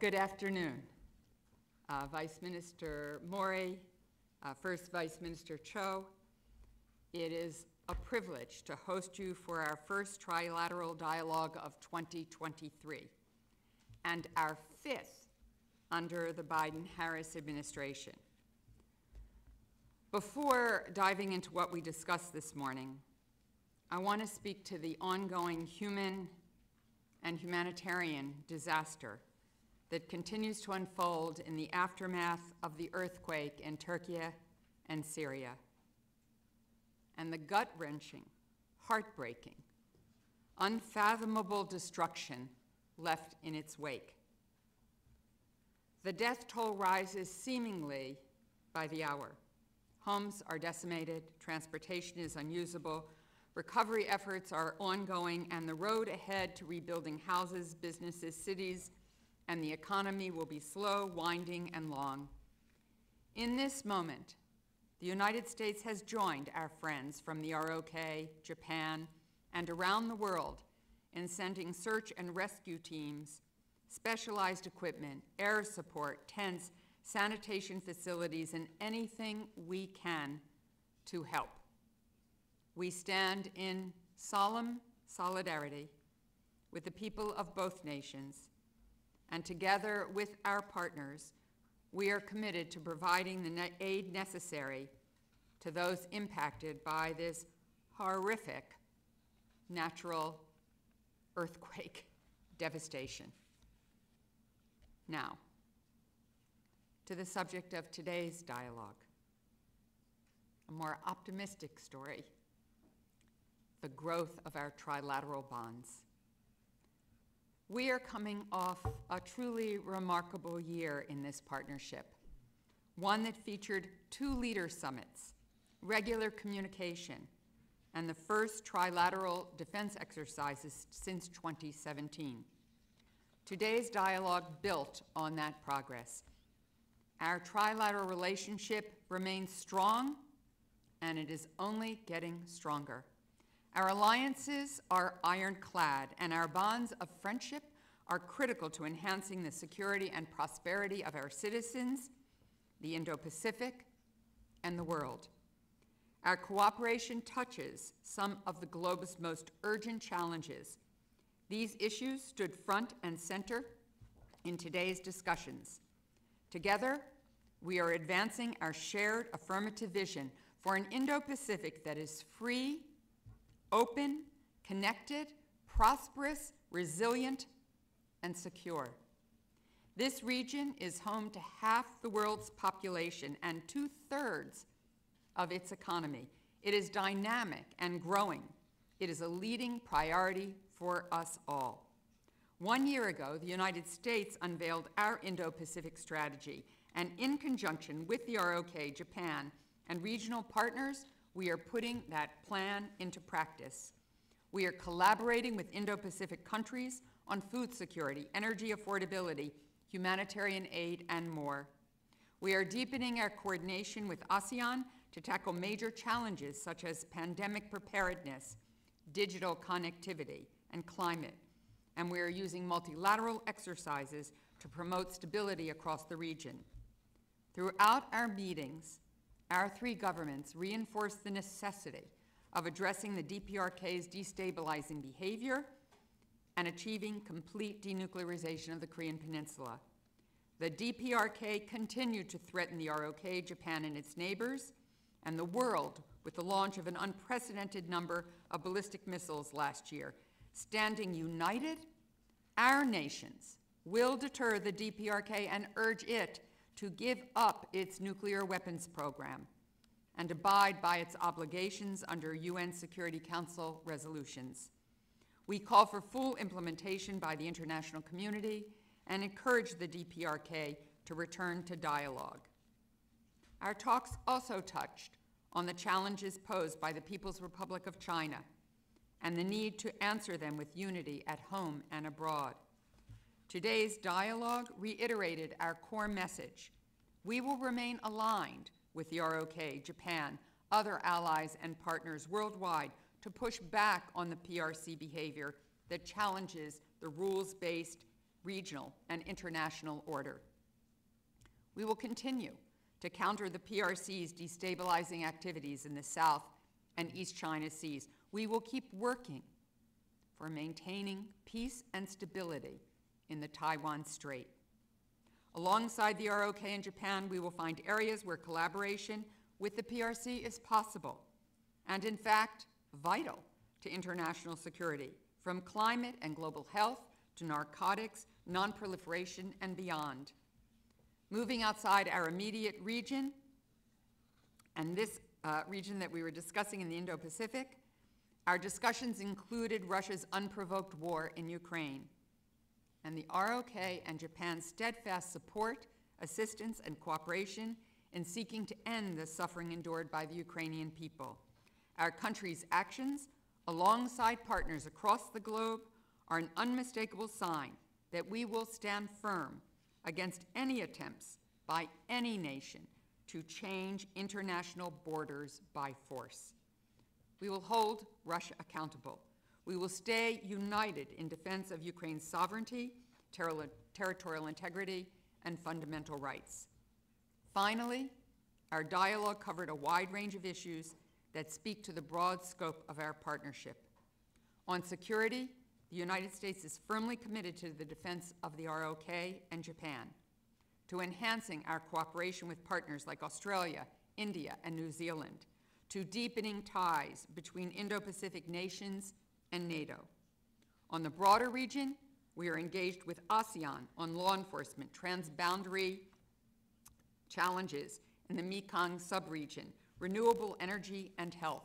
Good afternoon. Vice Minister Mori, First Vice Minister Cho, it is a privilege to host you for our first trilateral dialogue of 2023 and our fifth under the Biden-Harris administration. Before diving into what we discussed this morning, I want to speak to the ongoing human and humanitarian disaster that continues to unfold in the aftermath of the earthquake in Turkey and Syria, and the gut-wrenching, heartbreaking, unfathomable destruction left in its wake. The death toll rises seemingly by the hour. Homes are decimated, transportation is unusable, recovery efforts are ongoing, and the road ahead to rebuilding houses, businesses, cities, and the economy will be slow, winding, and long. In this moment, the United States has joined our friends from the ROK, Japan, and around the world in sending search and rescue teams, specialized equipment, air support, tents, sanitation facilities, and anything we can to help. We stand in solemn solidarity with the people of both nations, and together with our partners, we are committed to providing the aid necessary to those impacted by this horrific natural earthquake devastation. Now, to the subject of today's dialogue, a more optimistic story, the growth of our trilateral bonds. We are coming off a truly remarkable year in this partnership, one that featured 2 leader summits, regular communication, and the first trilateral defense exercises since 2017. Today's dialogue built on that progress. Our trilateral relationship remains strong, and it is only getting stronger. Our alliances are ironclad, and our bonds of friendship are critical to enhancing the security and prosperity of our citizens, the Indo-Pacific, and the world. Our cooperation touches some of the globe's most urgent challenges. These issues stood front and center in today's discussions. Together, we are advancing our shared affirmative vision for an Indo-Pacific that is free, open, connected, prosperous, resilient, and secure. This region is home to half the world's population and 2/3 of its economy. It is dynamic and growing. It is a leading priority for us all. 1 year ago, the United States unveiled our Indo-Pacific strategy, and in conjunction with the ROK, Japan, and regional partners, we are putting that plan into practice. We are collaborating with Indo-Pacific countries on food security, energy affordability, humanitarian aid, and more. We are deepening our coordination with ASEAN to tackle major challenges such as pandemic preparedness, digital connectivity, and climate. And we are using multilateral exercises to promote stability across the region. Throughout our meetings, our 3 governments reinforced the necessity of addressing the DPRK's destabilizing behavior and achieving complete denuclearization of the Korean Peninsula. The DPRK continued to threaten the ROK, Japan, and its neighbors, and the world with the launch of an unprecedented number of ballistic missiles last year. Standing united, our nations will deter the DPRK and urge it to give up its nuclear weapons program and abide by its obligations under UN Security Council resolutions. We call for full implementation by the international community and encourage the DPRK to return to dialogue. Our talks also touched on the challenges posed by the People's Republic of China and the need to answer them with unity at home and abroad. Today's dialogue reiterated our core message. We will remain aligned with the ROK, Japan, other allies and partners worldwide to push back on the PRC behavior that challenges the rules-based regional, and international order. We will continue to counter the PRC's destabilizing activities in the South and East China Seas. We will keep working for maintaining peace and stability in the Taiwan Strait. Alongside the ROK and Japan, we will find areas where collaboration with the PRC is possible and, in fact, vital to international security, from climate and global health to narcotics, non-proliferation, and beyond. Moving outside our immediate region, and this region that we were discussing in the Indo-Pacific, our discussions included Russia's unprovoked war in Ukraine, and the ROK and Japan's steadfast support, assistance, and cooperation in seeking to end the suffering endured by the Ukrainian people. Our country's actions, alongside partners across the globe, are an unmistakable sign that we will stand firm against any attempts by any nation to change international borders by force. We will hold Russia accountable. We will stay united in defense of Ukraine's sovereignty, territorial integrity, and fundamental rights. Finally, our dialogue covered a wide range of issues that speak to the broad scope of our partnership. On security, the United States is firmly committed to the defense of the ROK and Japan, to enhancing our cooperation with partners like Australia, India, and New Zealand, to deepening ties between Indo-Pacific nations and NATO. On the broader region, we are engaged with ASEAN on law enforcement, transboundary challenges in the Mekong subregion, renewable energy, and health.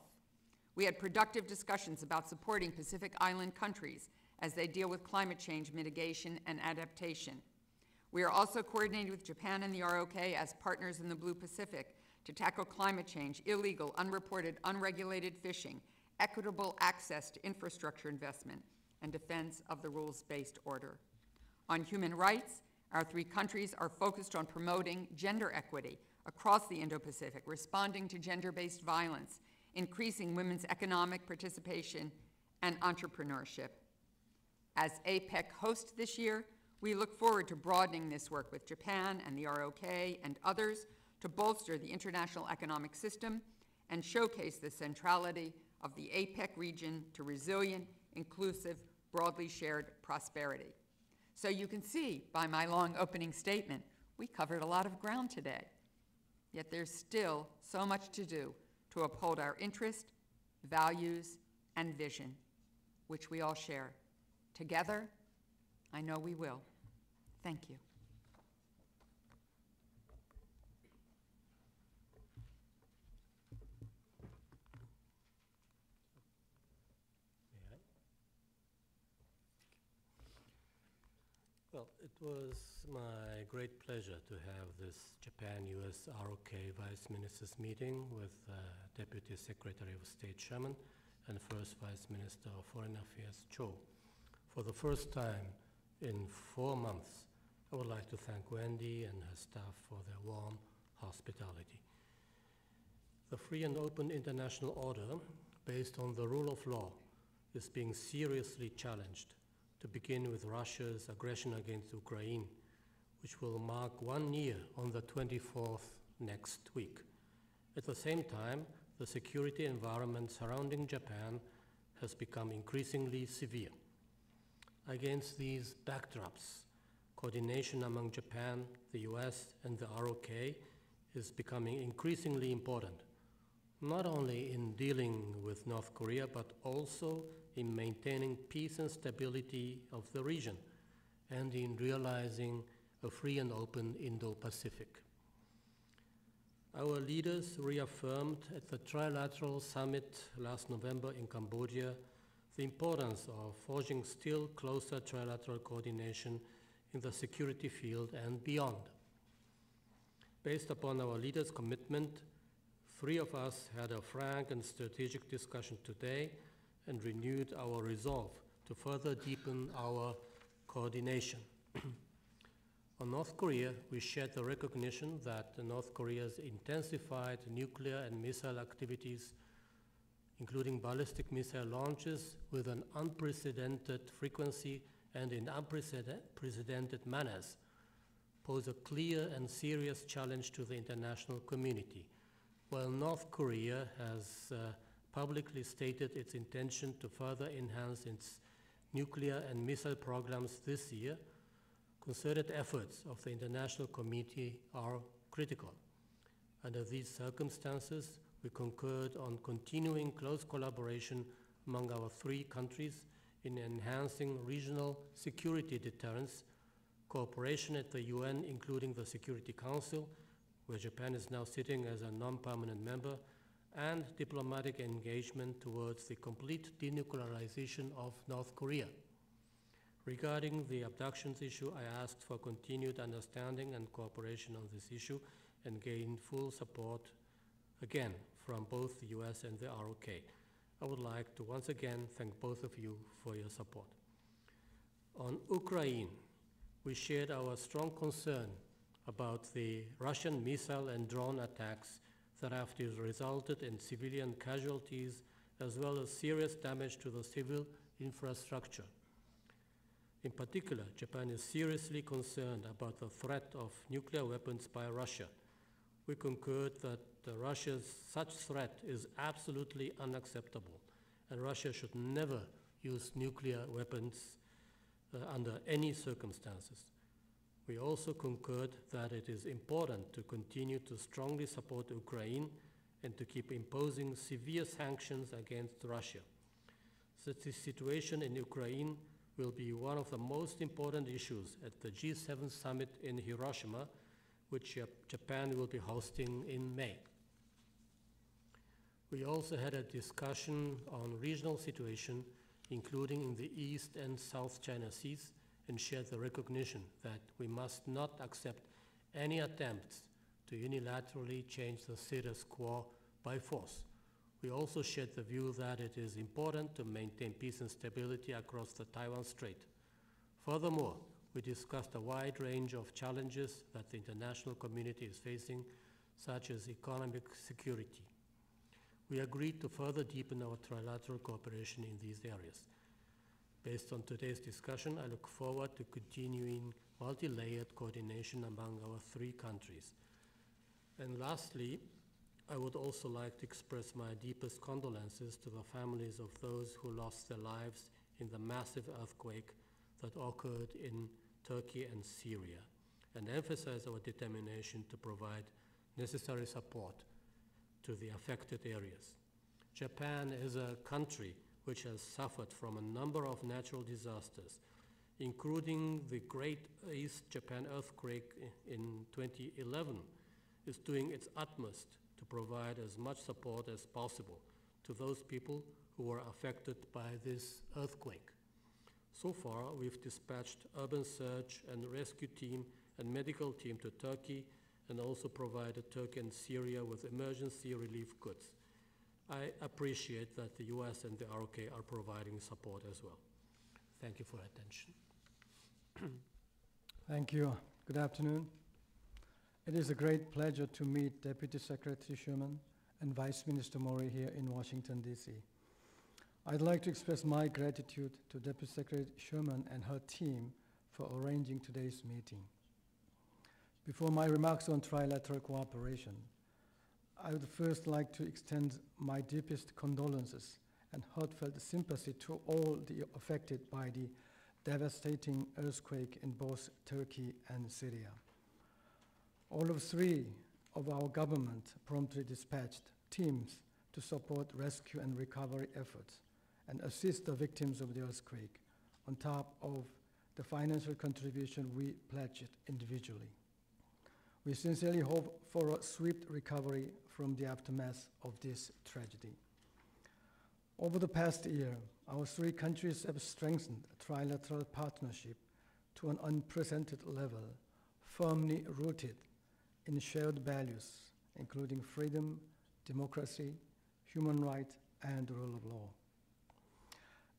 We had productive discussions about supporting Pacific Island countries as they deal with climate change mitigation and adaptation. We are also coordinating with Japan and the ROK as partners in the Blue Pacific to tackle climate change, illegal, unreported, unregulated fishing, equitable access to infrastructure investment, and defense of the rules-based order. On human rights, our three countries are focused on promoting gender equity across the Indo-Pacific, responding to gender-based violence, increasing women's economic participation and entrepreneurship. As APEC host this year, we look forward to broadening this work with Japan and the ROK and others to bolster the international economic system and showcase the centrality of the APEC region to resilient, inclusive, broadly shared prosperity. So you can see by my long opening statement, we covered a lot of ground today. Yet there's still so much to do to uphold our interest, values, and vision, which we all share. Together, I know we will. Thank you. Well, it was my great pleasure to have this Japan-US ROK Vice Ministers meeting with Deputy Secretary of State Sherman and First Vice Minister of Foreign Affairs Cho. For the first time in 4 months, I would like to thank Wendy and her staff for their warm hospitality. The free and open international order, based on the rule of law, is being seriously challenged, to begin with Russia's aggression against Ukraine, which will mark 1 year on the 24th next week. At the same time, the security environment surrounding Japan has become increasingly severe. Against these backdrops, coordination among Japan, the US, and the ROK is becoming increasingly important, not only in dealing with North Korea, but also in maintaining peace and stability of the region, and in realizing a free and open Indo-Pacific. Our leaders reaffirmed at the Trilateral Summit last November in Cambodia the importance of forging still closer trilateral coordination in the security field and beyond. Based upon our leaders' commitment, 3 of us had a frank and strategic discussion today and renewed our resolve to further deepen our coordination. On North Korea, we shared the recognition that North Korea's intensified nuclear and missile activities, including ballistic missile launches with an unprecedented frequency and in unprecedented manners pose a clear and serious challenge to the international community. While North Korea has publicly stated its intention to further enhance its nuclear and missile programs this year, concerted efforts of the international community are critical. Under these circumstances, we concurred on continuing close collaboration among our three countries in enhancing regional security deterrence, cooperation at the UN, including the Security Council, where Japan is now sitting as a non-permanent member, and diplomatic engagement towards the complete denuclearization of North Korea. Regarding the abductions issue, I asked for continued understanding and cooperation on this issue and gained full support, again, from both the US and the ROK. I would like to once again thank both of you for your support. On Ukraine, we shared our strong concern about the Russian missile and drone attacks that have resulted in civilian casualties as well as serious damage to the civil infrastructure. In particular, Japan is seriously concerned about the threat of nuclear weapons by Russia. We concurred that Russia's such threat is absolutely unacceptable, and Russia should never use nuclear weapons under any circumstances. We also concurred that it is important to continue to strongly support Ukraine and to keep imposing severe sanctions against Russia. Such a situation in Ukraine will be one of the most important issues at the G7 summit in Hiroshima, which Japan will be hosting in May. We also had a discussion on regional situation, including in the East and South China Seas, and shared the recognition that we must not accept any attempts to unilaterally change the status quo by force. We also shared the view that it is important to maintain peace and stability across the Taiwan Strait. Furthermore, we discussed a wide range of challenges that the international community is facing, such as economic security. We agreed to further deepen our trilateral cooperation in these areas. Based on today's discussion, I look forward to continuing multi-layered coordination among our three countries. And lastly, I would also like to express my deepest condolences to the families of those who lost their lives in the massive earthquake that occurred in Turkey and Syria, and emphasize our determination to provide necessary support to the affected areas. Japan is a country which has suffered from a number of natural disasters, including the Great East Japan earthquake in 2011, is doing its utmost to provide as much support as possible to those people who were affected by this earthquake. So far, we've dispatched urban search and rescue team and medical team to Turkey and also provided Turkey and Syria with emergency relief goods. I appreciate that the US and the ROK are providing support as well. Thank you for your attention. Thank you. Good afternoon. It is a great pleasure to meet Deputy Secretary Sherman and Vice Minister Mori here in Washington, D.C. I'd like to express my gratitude to Deputy Secretary Sherman and her team for arranging today's meeting. Before my remarks on trilateral cooperation, I would first like to extend my deepest condolences and heartfelt sympathy to all the affected by the devastating earthquake in both Turkey and Syria. All of three of our government promptly dispatched teams to support rescue and recovery efforts and assist the victims of the earthquake, on top of the financial contribution we pledged individually. We sincerely hope for a swift recovery from the aftermath of this tragedy. Over the past year, our three countries have strengthened a trilateral partnership to an unprecedented level, firmly rooted in shared values, including freedom, democracy, human rights, and the rule of law.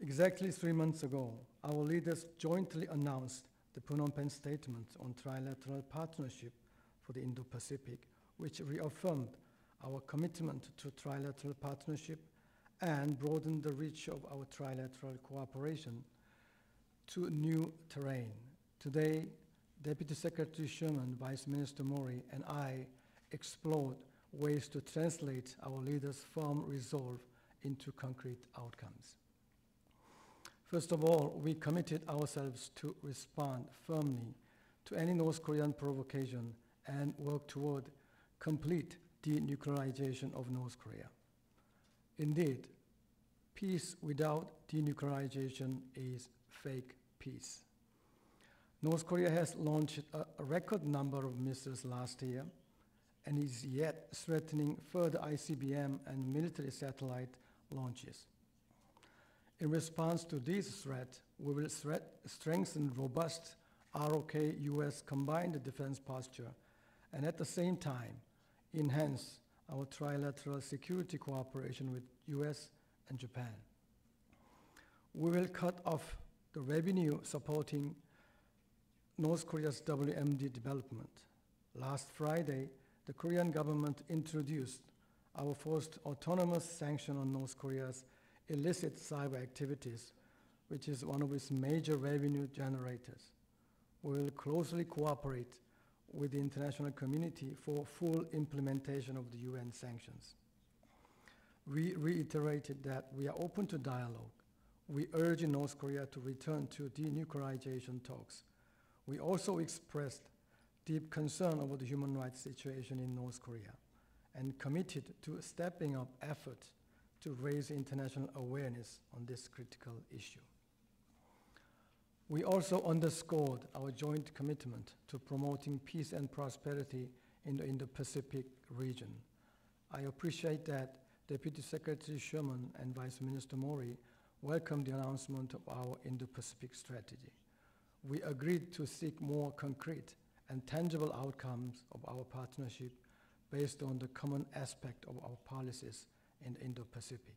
Exactly 3 months ago, our leaders jointly announced the Phnom Penh Statement on Trilateral Partnership for the Indo-Pacific, which reaffirmed our commitment to trilateral partnership and broadened the reach of our trilateral cooperation to new terrain. Today, Deputy Secretary Sherman, Vice Minister Mori, and I explored ways to translate our leaders' firm resolve into concrete outcomes. First of all, we committed ourselves to respond firmly to any North Korean provocation and work toward complete denuclearization of North Korea. Indeed, peace without denuclearization is fake peace. North Korea has launched a record number of missiles last year and is yet threatening further ICBM and military satellite launches. In response to this threat, we will strengthen robust ROK-US combined defense posture and at the same time enhance our trilateral security cooperation with US and Japan. We will cut off the revenue supporting North Korea's WMD development. Last Friday, the Korean government introduced our first autonomous sanction on North Korea's illicit cyber activities, which is one of its major revenue generators. We will closely cooperate with the international community for full implementation of the UN sanctions. We reiterated that we are open to dialogue. We urge North Korea to return to denuclearization talks. We also expressed deep concern over the human rights situation in North Korea and committed to stepping up efforts to raise international awareness on this critical issue. We also underscored our joint commitment to promoting peace and prosperity in the Indo-Pacific region. I appreciate that Deputy Secretary Sherman and Vice Minister Mori welcomed the announcement of our Indo-Pacific strategy. We agreed to seek more concrete and tangible outcomes of our partnership based on the common aspect of our policies in the Indo-Pacific.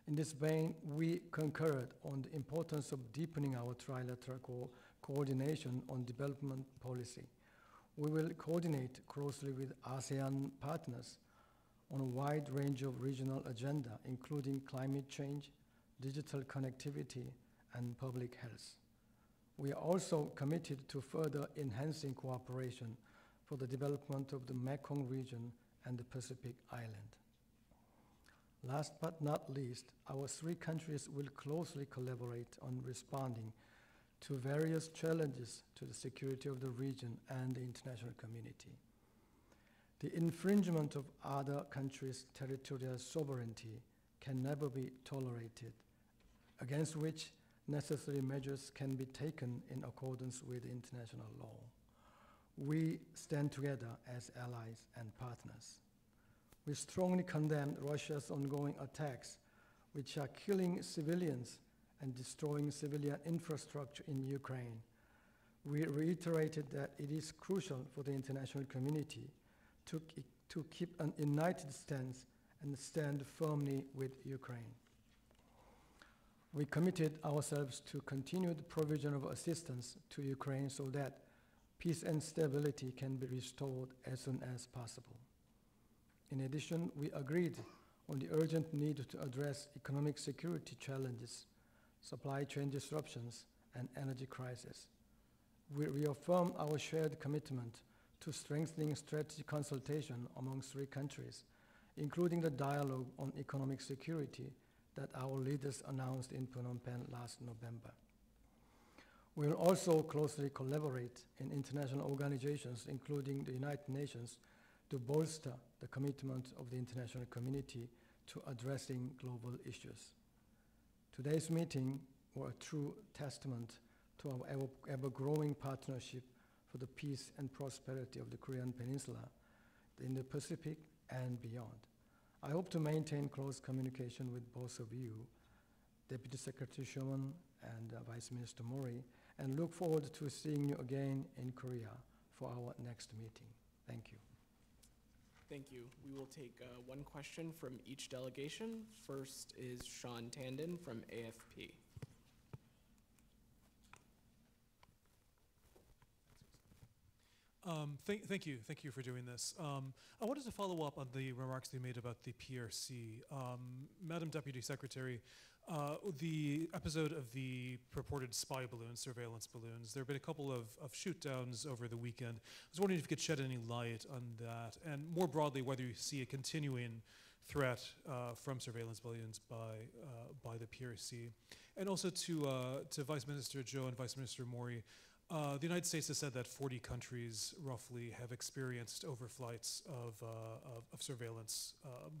In this vein, we concurred on the importance of deepening our trilateral coordination on development policy. We will coordinate closely with ASEAN partners on a wide range of regional agenda, including climate change, digital connectivity, and public health. We are also committed to further enhancing cooperation for the development of the Mekong region and the Pacific Island. Last but not least, our three countries will closely collaborate on responding to various challenges to the security of the region and the international community. The infringement of other countries' territorial sovereignty can never be tolerated, against which necessary measures can be taken in accordance with international law. We stand together as allies and partners. We strongly condemn Russia's ongoing attacks, which are killing civilians and destroying civilian infrastructure in Ukraine. We reiterated that it is crucial for the international community to keep an united stance and stand firmly with Ukraine. We committed ourselves to continued provision of assistance to Ukraine so that peace and stability can be restored as soon as possible. In addition, we agreed on the urgent need to address economic security challenges, supply chain disruptions, and energy crisis. We reaffirmed our shared commitment to strengthening strategic consultation among three countries, including the dialogue on economic security that our leaders announced in Phnom Penh last November. We will also closely collaborate in international organizations, including the United Nations, to bolster the commitment of the international community to addressing global issues. Today's meeting was a true testament to our ever-growing partnership for the peace and prosperity of the Korean Peninsula, in the Pacific, and beyond. I hope to maintain close communication with both of you, Deputy Secretary Sherman and Vice Minister Mori, and look forward to seeing you again in Korea for our next meeting. Thank you. Thank you. We will take one question from each delegation. First is Sean Tandon from AFP. Thank you for doing this. I wanted to follow up on the remarks they made about the PRC. Madam Deputy Secretary, The episode of the purported spy balloons, surveillance balloons, there have been a couple of shoot-downs over the weekend. I was wondering if you could shed any light on that, and more broadly, whether you see a continuing threat from surveillance balloons by the PRC. And also to Vice Minister Zhou and Vice Minister Mori, the United States has said that 40 countries roughly have experienced overflights of surveillance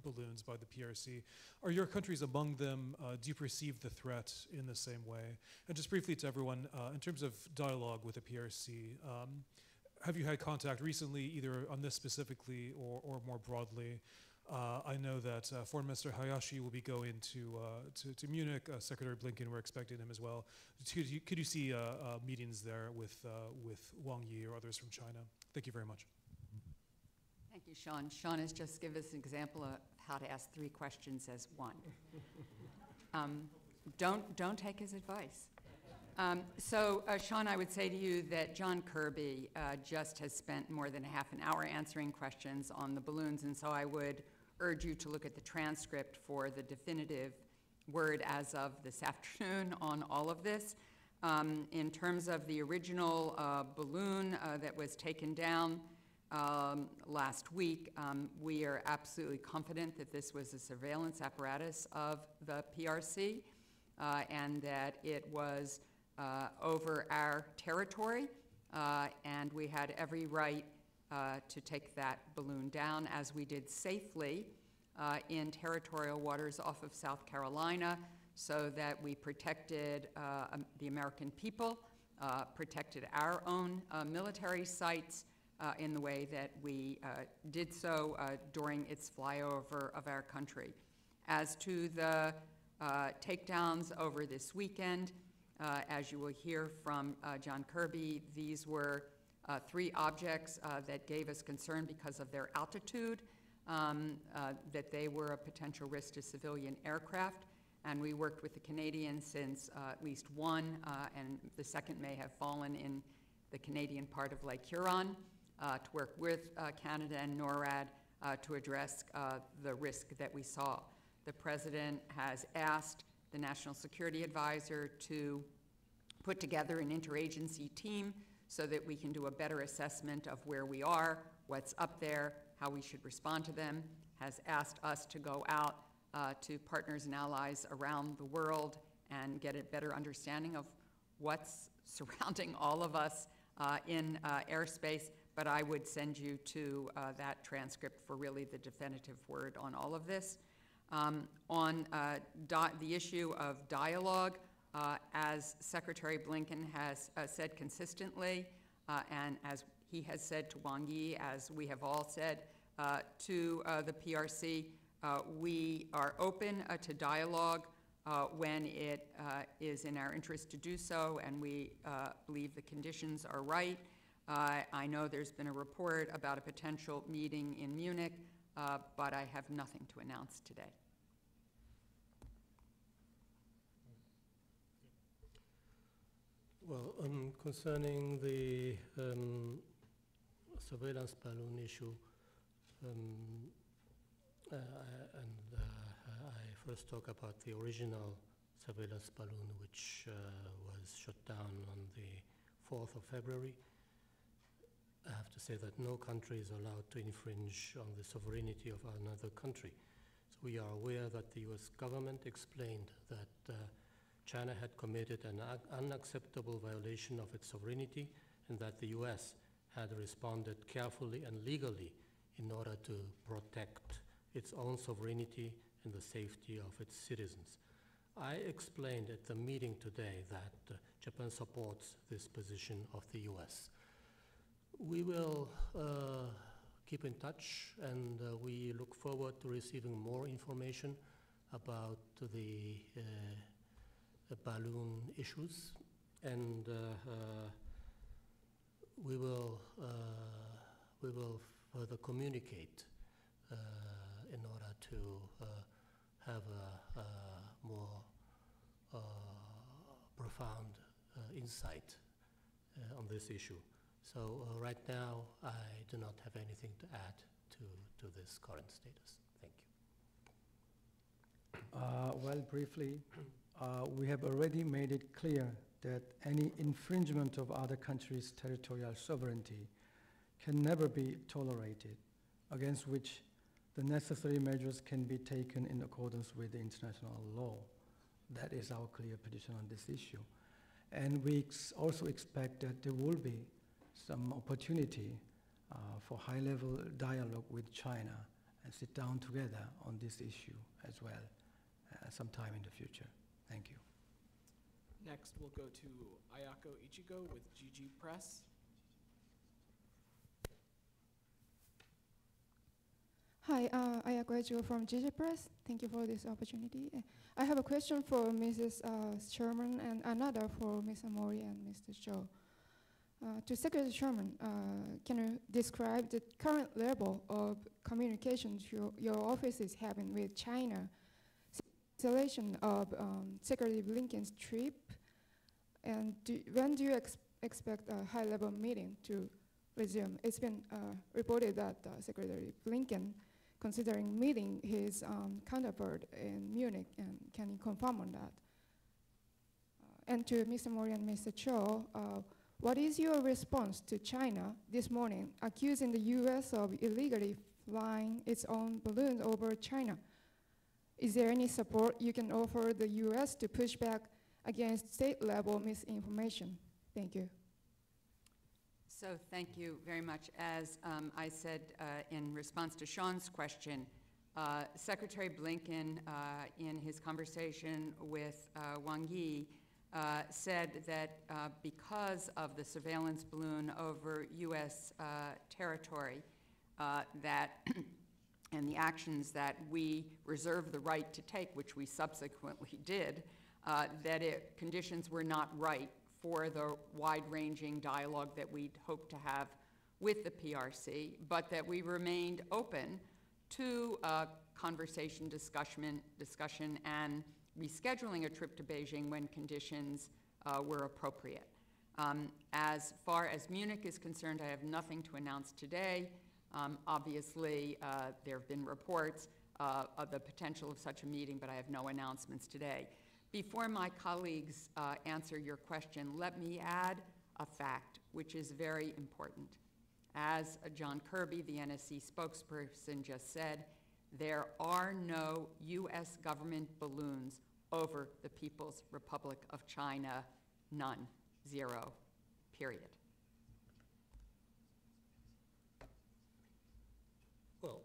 balloons by the PRC. Are your countries among them? Do you perceive the threat in the same way? And just briefly to everyone, in terms of dialogue with the PRC, have you had contact recently, either on this specifically or more broadly? I know that Foreign Minister Hayashi will be going to Munich. Secretary Blinken, we're expecting him as well. Could you see meetings there with Wang Yi or others from China? Thank you very much. Thank you, Sean. Sean has just given us an example of how to ask 3 questions as one. Don't take his advice. Sean, I would say to you that John Kirby just has spent more than half an hour answering questions on the balloons, and so I would urge you to look at the transcript for the definitive word as of this afternoon on all of this. In terms of the original balloon that was taken down last week, we are absolutely confident that this was a surveillance apparatus of the PRC and that it was over our territory, and we had every right to take that balloon down, as we did safely in territorial waters off of South Carolina, so that we protected the American people, protected our own military sites in the way that we did so during its flyover of our country. As to the takedowns over this weekend, as you will hear from John Kirby, these were 3 objects that gave us concern because of their altitude, that they were a potential risk to civilian aircraft. And we worked with the Canadians since at least one, and the second may have fallen in the Canadian part of Lake Huron, to work with Canada and NORAD to address the risk that we saw. The President has asked the National Security Advisor to put together an interagency team so that we can do a better assessment of where we are, what's up there, how we should respond to them, has asked us to go out to partners and allies around the world and get a better understanding of what's surrounding all of us in airspace. But I would send you to that transcript for really the definitive word on all of this. On the issue of dialogue, as Secretary Blinken has said consistently, and as he has said to Wang Yi, as we have all said to the PRC, we are open to dialogue when it is in our interest to do so, and we believe the conditions are right. I know there's been a report about a potential meeting in Munich, but I have nothing to announce today. Well, concerning the surveillance balloon issue, I first talk about the original surveillance balloon, which was shot down on the 4th of February. I have to say that no country is allowed to infringe on the sovereignty of another country. So we are aware that the US government explained that China had committed an unacceptable violation of its sovereignty, and that the US had responded carefully and legally in order to protect its own sovereignty and the safety of its citizens. I explained at the meeting today that Japan supports this position of the US. We will keep in touch, and we look forward to receiving more information about the balloon issues, and we will further communicate in order to have a more profound insight on this issue. So right now, I do not have anything to add to this current status. Thank you. Well, briefly, we have already made it clear that any infringement of other countries' territorial sovereignty can never be tolerated, against which the necessary measures can be taken in accordance with the international law. That is our clear position on this issue. And we also expect that there will be some opportunity for high-level dialogue with China and sit down together on this issue as well sometime in the future. Thank you. Next, we'll go to Ayako Ichigo with GG Press. Hi, Ayako Ichigo from GG Press. Thank you for this opportunity. I have a question for Mrs. Sherman and another for Mr. Mori and Mr. Zhou. To Secretary Sherman, can you describe the current level of communications your office is having with China? Cancellation of Secretary Blinken's trip, and when do you expect a high-level meeting to resume? It's been reported that Secretary Blinken considering meeting his counterpart in Munich, and can you confirm on that? And to Mr. Mori and Mr. Cho, what is your response to China this morning accusing the U.S. of illegally flying its own balloon over China? Is there any support you can offer the U.S. to push back against state-level misinformation? Thank you. So thank you very much. As I said in response to Sean's question, Secretary Blinken, in his conversation with Wang Yi, said that because of the surveillance balloon over U.S. territory, that and the actions that we reserve the right to take, which we subsequently did, that conditions were not right for the wide-ranging dialogue that we'd hoped to have with the PRC, but that we remained open to conversation, discussion, and rescheduling a trip to Beijing when conditions were appropriate. As far as Munich is concerned, I have nothing to announce today. Obviously, there have been reports of the potential of such a meeting, but I have no announcements today. Before my colleagues answer your question, let me add a fact, which is very important. As John Kirby, the NSC spokesperson, just said, there are no U.S. government balloons over the People's Republic of China. None. Zero. Period. Well,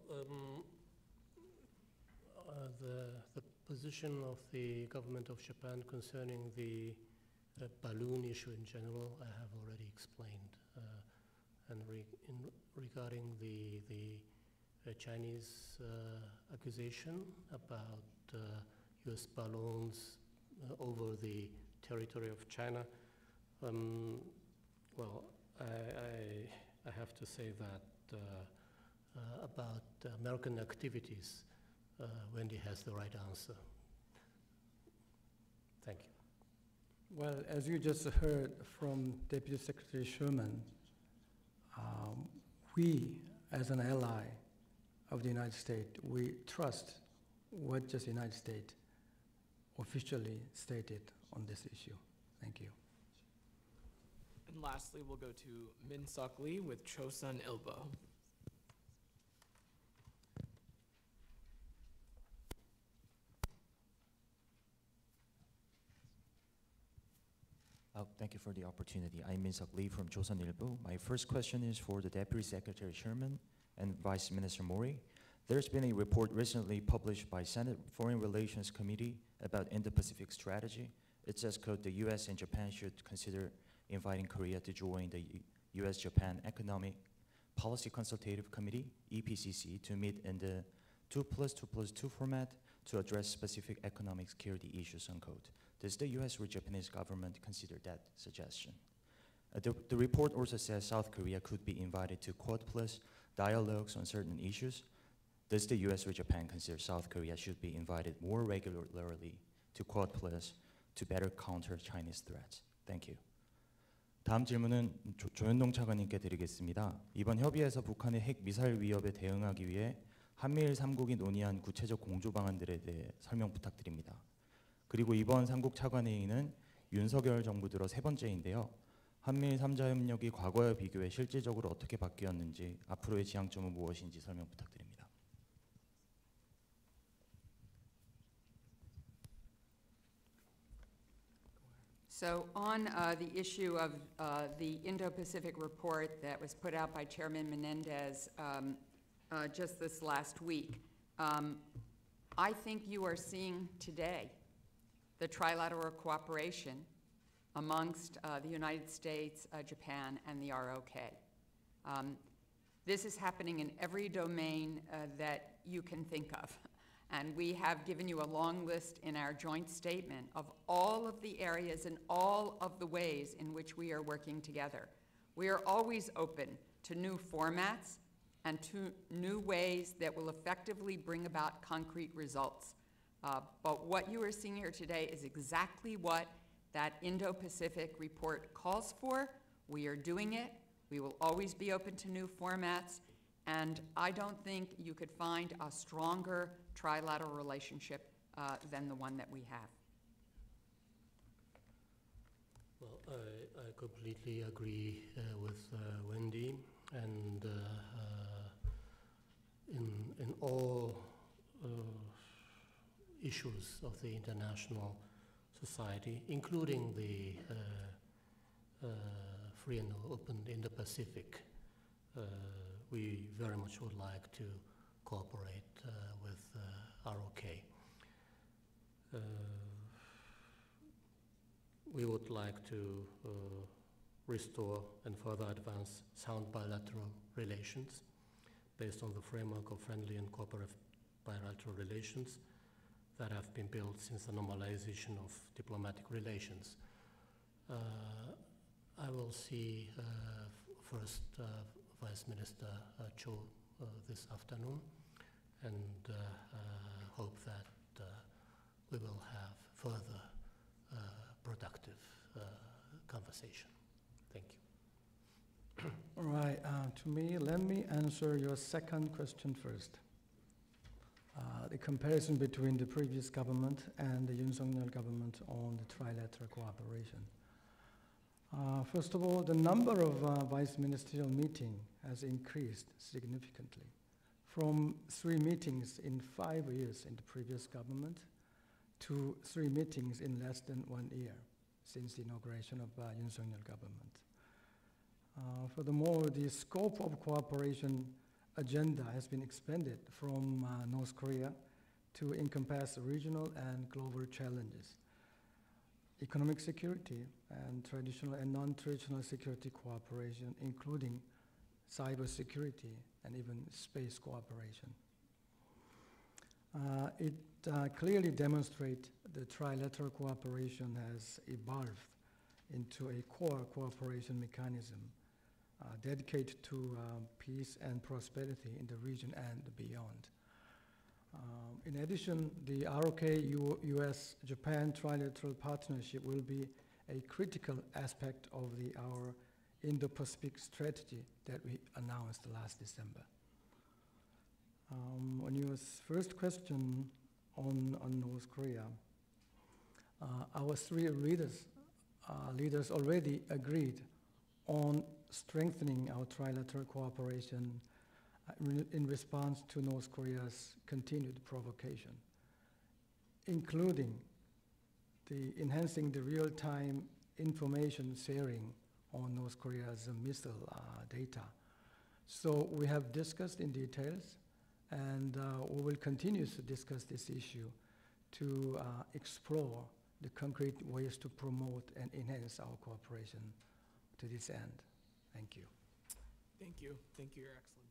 the position of the government of Japan concerning the balloon issue in general, I have already explained. And regarding the Chinese accusation about U.S. balloons over the territory of China, well, I have to say that about American activities, Wendy has the right answer. Thank you. Well, as you just heard from Deputy Secretary Sherman, we, as an ally of the United States, we trust what just the United States officially stated on this issue. Thank you. And lastly, we'll go to Min Suk Lee with Chosun Ilbo. Thank you for the opportunity. I'm Min Suk Lee from Chosun Ilbo. My first question is for the Deputy Secretary Sherman and Vice Minister Mori. There's been a report recently published by Senate Foreign Relations Committee about Indo-Pacific strategy. It says, quote, the US and Japan should consider inviting Korea to join the US-Japan Economic Policy Consultative Committee, EPCC, to meet in the 2+2+2 format to address specific economic security issues, unquote. Does the US or Japanese government consider that suggestion? The report also says South Korea could be invited to Quad Plus dialogues on certain issues. Does the US or Japan consider South Korea should be invited more regularly to Quad Plus to better counter Chinese threats? Thank you. 다음 질문은 조현동 차관님께 드리겠습니다. 이번 협의에서 북한의 핵 미사일 위협에 대응하기 위해 한미일 3국이 논의한 구체적 공조 방안들에 대해 설명 부탁드립니다. 그리고 이번 3국 차관회의는 윤석열 정부 들어 세 번째인데요. 한미일 3자 협력이 과거와 비교해 실질적으로 어떻게 바뀌었는지, 앞으로의 지향점은 무엇인지 설명 부탁드립니다. So on the issue of the Indo-Pacific report that was put out by Chairman Menendez just this last week, I think you are seeing today the trilateral cooperation amongst the United States, Japan, and the ROK. This is happening in every domain that you can think of. And we have given you a long list in our joint statement of all of the areas and all of the ways in which we are working together. We are always open to new formats and to new ways that will effectively bring about concrete results. But what you are seeing here today is exactly what that Indo-Pacific report calls for. We are doing it. We will always be open to new formats. And I don't think you could find a stronger trilateral relationship than the one that we have. Well, I completely agree with Wendy, and in all issues of the international society, including the free and open Indo-Pacific, we very much would like to cooperate with ROK. We would like to restore and further advance sound bilateral relations based on the framework of friendly and cooperative bilateral relations that have been built since the normalization of diplomatic relations. I will see first Vice Minister Cho this afternoon, and hope that we will have further productive conversation. Thank you. All right, to me, let me answer your second question first. The comparison between the previous government and the Yoon Suk-yeol government on the trilateral cooperation. First of all, the number of vice ministerial meetings has increased significantly from 3 meetings in 5 years in the previous government to 3 meetings in less than 1 year since the inauguration of Yoon Suk-yeol government. Furthermore, the scope of cooperation agenda has been expanded from North Korea to encompass regional and global challenges, economic security, and traditional and non-traditional security cooperation, including cybersecurity and even space cooperation. It clearly demonstrates the trilateral cooperation has evolved into a core cooperation mechanism dedicated to peace and prosperity in the region and beyond. In addition, the ROK-US-Japan trilateral partnership will be a critical aspect of our Indo-Pacific strategy that we announced last December. On your first question on North Korea, our 3 leaders already agreed on strengthening our trilateral cooperation in response to North Korea's continued provocation, including enhancing the real-time information sharing on North Korea's missile data. So we have discussed in details, and we will continue to discuss this issue to explore the concrete ways to promote and enhance our cooperation to this end. Thank you. Thank you. Thank you, Your Excellency.